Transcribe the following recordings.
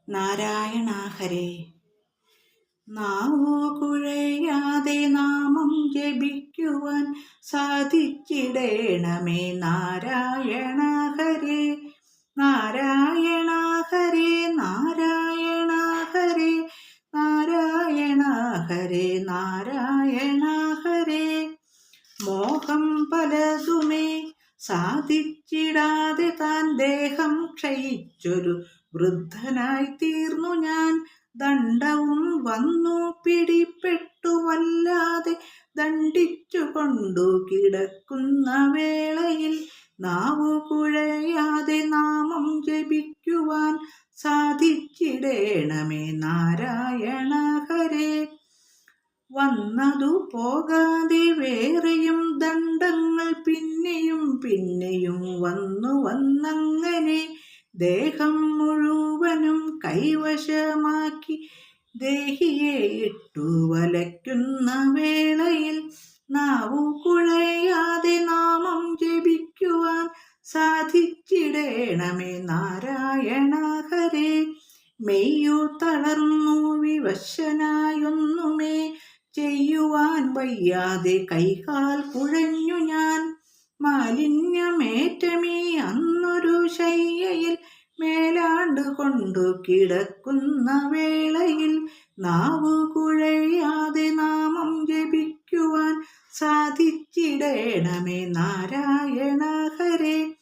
നാരായണ ഹരേ. നാവു കുഴയാതെ നാമം ജപിക്കുവാൻ സാധിച്ചിടേണമേ നാരായണ ഹരേ. നാരായണ ഹരേ നാരായണ ഹരേ നാരായണ ഹരേ നാരായണ ഹരേ. മോഹം പലതുമേ സാധിച്ചിടാതെ താൻ ദേഹം ക്ഷയിച്ചൊരു വൃദ്ധനായി തീർന്നു ഞാൻ. ദണ്ഡവും വന്നു പിടിപ്പെട്ടു വല്ലാതെ ദണ്ഡിച്ചു കൊണ്ടു കിടക്കുന്ന വേളയിൽ നാവു കുഴയാതെ നാമം ജപിക്കുവാൻ സാധിച്ചിടേണമേ നാരായണ ഹരേ. വന്നതു പോകാതെ വേറെയും ദണ്ഡങ്ങൾ പിന്നെയും പിന്നെയും വന്നങ്ങനെ ദേഹം മുഴുവനും കൈവശമാക്കി ദേഹിയെ ഇട്ടു വലയ്ക്കുന്ന വേളയിൽ നാവു കുഴയാതെ നാമം ജപിക്കുവാൻ സാധിച്ചിടേണമേ നാരായണ ഹരേ. മെയ്യു തളർന്നു വിവശനായൊന്നുമേ ചെയ്യുവാൻ വയ്യാതെ കൈകാൽ കുഴഞ്ഞു ഞാൻ. മാലിന്യമേറ്റമേ അന്നൊരു ശയ്യയിൽ മേലാണ്ട് കൊണ്ടു കിടക്കുന്ന വേളയിൽ നാവു കുഴയാതെ നാമം ജപിക്കുവാൻ സാധിച്ചിടേണമേ നാരായണ ഹരേ.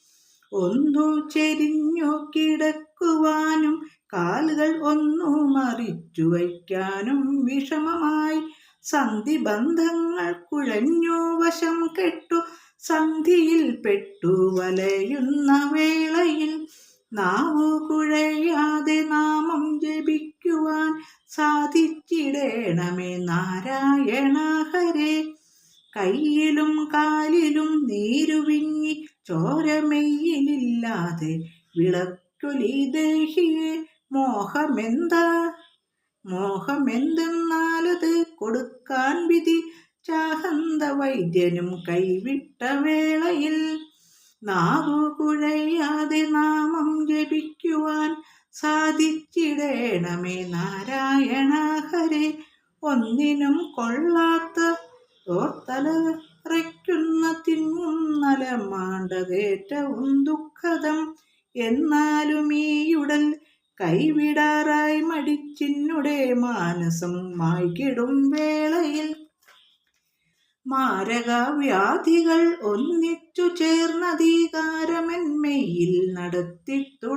ഒന്നു ചെരിഞ്ഞു കിടക്കുവാനും കാലുകൾ ഒന്നു മറിച്ചു വയ്ക്കാനും വിഷമമായി സന്ധിബന്ധങ്ങൾ കുഴഞ്ഞു വശം കെട്ടു സന്ധിയിൽ പെട്ടു വലയുന്ന വേളയിൽ നാവു കുഴയാതെ നാമം ജപിക്കുവാൻ സാധിച്ചിടേണമേ നാരായണ ഹരേ. കയ്യിലും കാലിലും നീരുവിങ്ങി ചോരമെയ്യിലില്ലാതെ വിളക്കൊലി ദേഹിയെ മോഹമെന്തെന്നാലത് കൊടുക്കാൻ വിധി ചാഹന്ത വൈദ്യനും കൈവിട്ട വേളയിൽ നാവു കുഴയാതെ നാമം ജപിക്കുവാൻ സാധിച്ചിടേണമേ നാരായണ ഹരേ. ഒന്നിനും കൊള്ളാത്ത ഓർത്തലറയ്ക്കുന്ന തിന്നുന്നലമാണ്ടതേറ്റവും ദുഃഖദം. എന്നാലും ഈയുടൽ കൈവിടാറായി മടിച്ചിന്നുടെ മാനസം മായ്കിടും വേളയിൽ മാരകവ്യാധികൾ ഒന്നിച്ചു ചേർന്നധികാരമെന്മയിൽ നടത്തി